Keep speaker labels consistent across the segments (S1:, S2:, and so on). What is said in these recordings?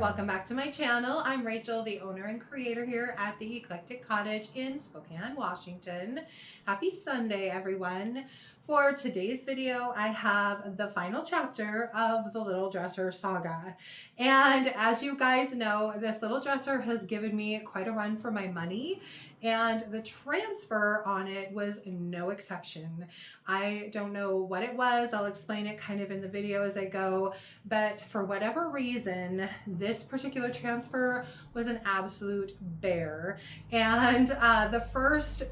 S1: welcome back to my channel. I'm Rachel, the owner and creator here at the Eclectic Cottage in Spokane, Washington. Happy Sunday, everyone. For today's video, I have the final chapter of the Little Dresser saga. And as you guys know, this little dresser has given me quite a run for my money, and the transfer on it was no exception. I don't know what it was. I'll explain it kind of in the video as I go, but for whatever reason, this particular transfer was an absolute bear. And the first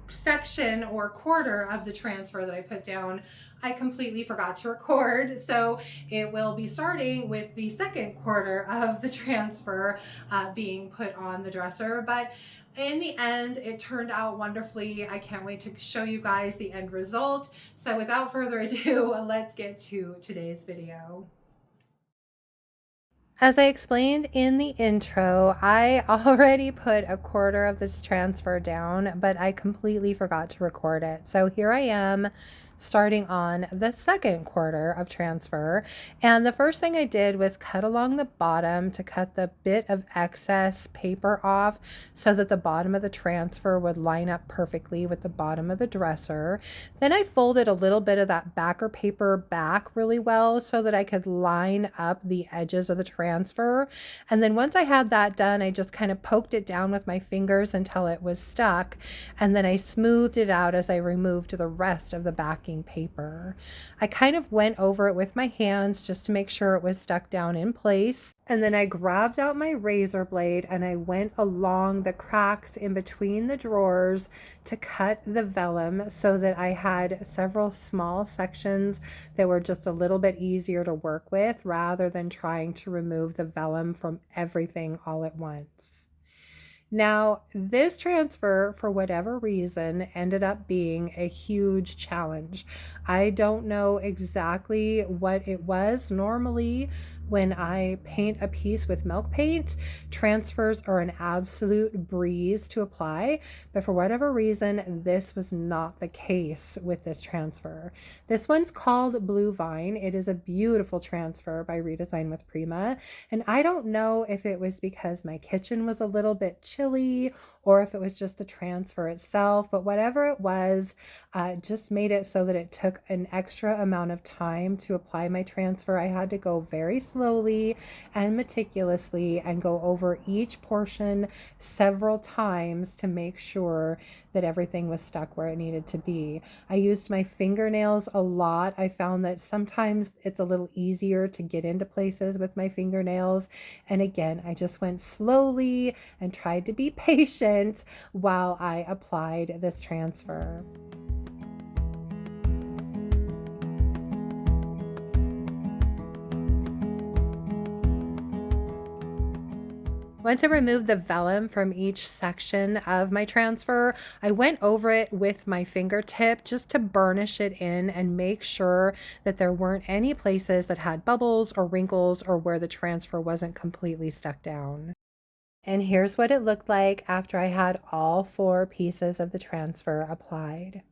S1: section or quarter of the transfer that I put down, I completely forgot to record. So it will be starting with the second quarter of the transfer being put on the dresser. But in the end, it turned out wonderfully. I can't wait to show you guys the end result. So without further ado, let's get to today's video. As I explained in the intro, I already put a quarter of this transfer down, but I completely forgot to record it. So here I am starting on the second quarter of transfer. And the first thing I did was cut along the bottom to cut the bit of excess paper off so that the bottom of the transfer would line up perfectly with the bottom of the dresser. Then I folded a little bit of that backer paper back really well so that I could line up the edges of the transfer. And then once I had that done, I just kind of poked it down with my fingers until it was stuck. And then I smoothed it out as I removed the rest of the backing paper. I kind of went over it with my hands just to make sure it was stuck down in place. And then I grabbed out my razor blade and I went along the cracks in between the drawers to cut the vellum so that I had several small sections that were just a little bit easier to work with rather than trying to remove the vellum from everything all at once. Now, this transfer, for whatever reason, ended up being a huge challenge. I don't know exactly what it was. Normally, when I paint a piece with milk paint, transfers are an absolute breeze to apply, but for whatever reason, this was not the case with this transfer. This one's called Blue Vine. It is a beautiful transfer by Redesign with Prima, and I don't know if it was because my kitchen was a little bit chilly or if it was just the transfer itself, but whatever it was, just made it so that it took an extra amount of time to apply my transfer. I had to go very slowly and meticulously and go over each portion several times to make sure that everything was stuck where it needed to be. I used my fingernails a lot. I found that sometimes it's a little easier to get into places with my fingernails. And again, I just went slowly and tried to be patient while I applied this transfer. Once I removed the vellum from each section of my transfer, I went over it with my fingertip just to burnish it in and make sure that there weren't any places that had bubbles or wrinkles or where the transfer wasn't completely stuck down. And here's what it looked like after I had all 4 pieces of the transfer applied.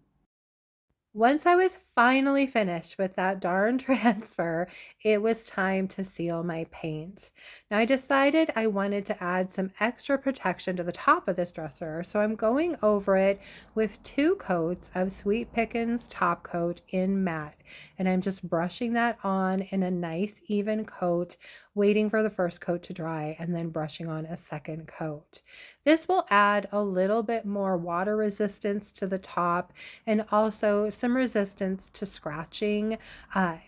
S1: Once I was finally finished with that darn transfer, it was time to seal my paint. Now I decided I wanted to add some extra protection to the top of this dresser, so I'm going over it with 2 coats of Sweet Pickins top coat in matte. And I'm just brushing that on in a nice even coat, waiting for the first coat to dry and then brushing on a second coat. This will add a little bit more water resistance to the top and also some resistance to scratching.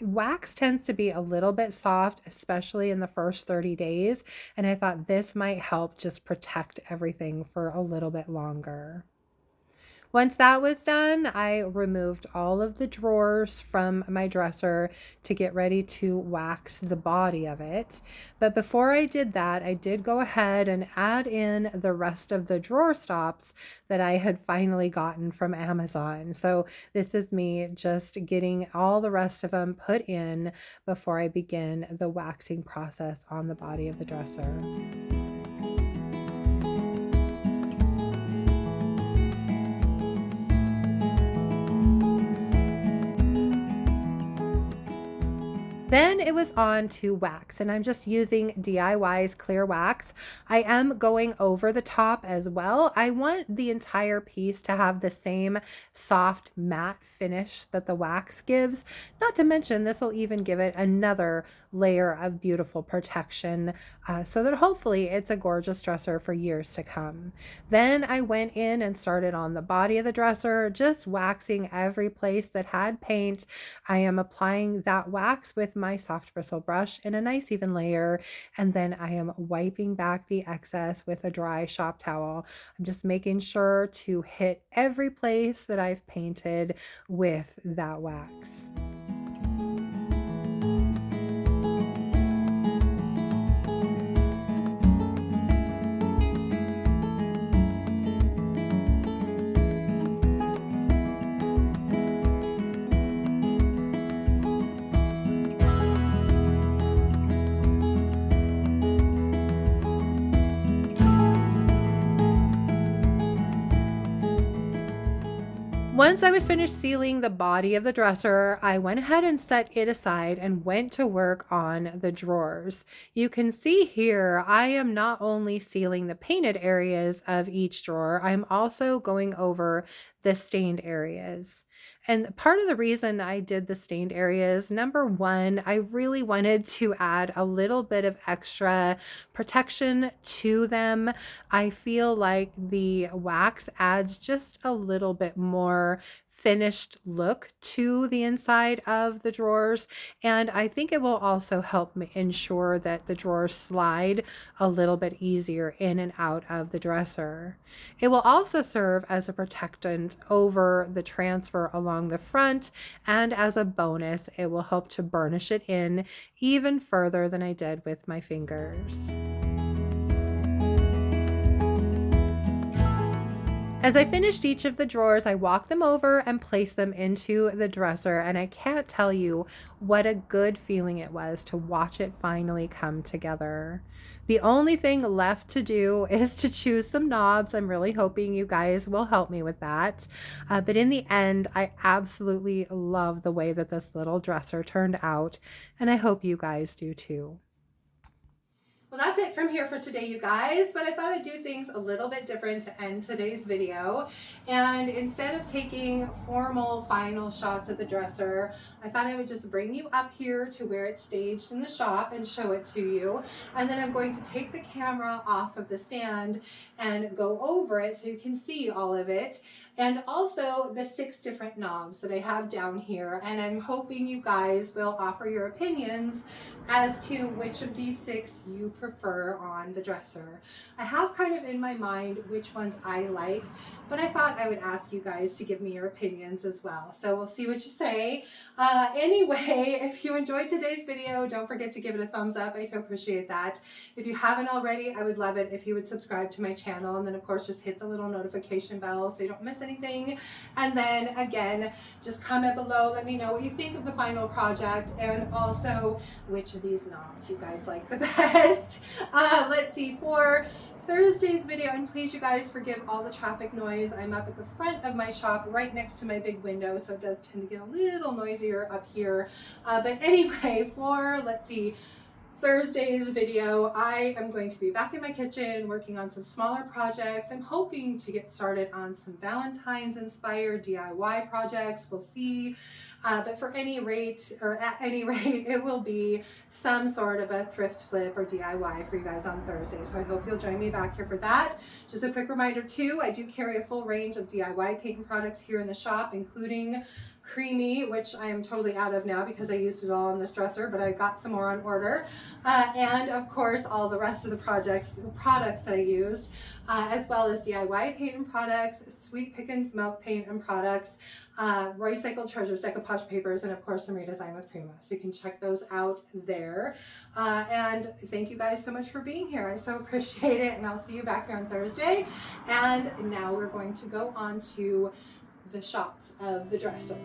S1: Wax tends to be a little bit soft, especially in the first 30 days, and I thought this might help just protect everything for a little bit longer. Once that was done, I removed all of the drawers from my dresser to get ready to wax the body of it. But before I did that, I did go ahead and add in the rest of the drawer stops that I had finally gotten from Amazon. So this is me just getting all the rest of them put in before I begin the waxing process on the body of the dresser. Then it was on to wax, and I'm just using DIY's clear wax. I am going over the top as well. I want the entire piece to have the same soft matte finish that the wax gives. Not to mention, this will even give it another layer of beautiful protection, so that hopefully it's a gorgeous dresser for years to come. Then I went in and started on the body of the dresser, just waxing every place that had paint. I am applying that wax with my soft bristle brush in a nice even layer, and then I am wiping back the excess with a dry shop towel. I'm just making sure to hit every place that I've painted with that wax. Once I was finished sealing the body of the dresser, I went ahead and set it aside and went to work on the drawers. You can see here, I am not only sealing the painted areas of each drawer, I'm also going over the stained areas. And part of the reason I did the stained areas, number one, I really wanted to add a little bit of extra protection to them. I feel like the wax adds just a little bit more finished look to the inside of the drawers, and I think it will also help me ensure that the drawers slide a little bit easier in and out of the dresser. It will also serve as a protectant over the transfer along the front, and as a bonus, it will help to burnish it in even further than I did with my fingers. As I finished each of the drawers, I walked them over and placed them into the dresser, and I can't tell you what a good feeling it was to watch it finally come together. The only thing left to do is to choose some knobs. I'm really hoping you guys will help me with that. But in the end, I absolutely love the way that this little dresser turned out, and I hope you guys do too. Well, that's it from here for today, you guys, but I thought I'd do things a little bit different to end today's video. And instead of taking formal final shots of the dresser, I thought I would just bring you up here to where it's staged in the shop and show it to you. And then I'm going to take the camera off of the stand and go over it so you can see all of it. And also the 6 different knobs that I have down here. And I'm hoping you guys will offer your opinions as to which of these 6 you prefer on the dresser. I have kind of in my mind which ones I like, but I thought I would ask you guys to give me your opinions as well. So we'll see what you say. Anyway, if you enjoyed today's video, don't forget to give it a thumbs up. I so appreciate that. If you haven't already, I would love it if you would subscribe to my channel, and then of course just hit the little notification bell so you don't miss anything. And then again, just comment below, let me know what you think of the final project, and also which of these knobs you guys like the best. Let's see, for Thursday's video, and please you guys forgive all the traffic noise. I'm up at the front of my shop right next to my big window, so it does tend to get a little noisier up here. But anyway, for, let's see, Thursday's video, I am going to be back in my kitchen working on some smaller projects. I'm hoping to get started on some Valentine's inspired DIY projects. We'll see. But at any rate, it will be some sort of a thrift flip or DIY for you guys on Thursday. So I hope you'll join me back here for that. Just a quick reminder too, I do carry a full range of DIY paint products here in the shop, including Creamy, which I am totally out of now because I used it all on this dresser, but I got some more on order. And of course, all the rest of the products that I used, as well as DIY paint and products, Sweet Pickins milk paint and products, Recycled Treasures decoupage papers, and of course some Redesign with Prima. So you can check those out there. And thank you guys so much for being here. I so appreciate it, and I'll see you back here on Thursday. And now we're going to go on to the shots of the dresser.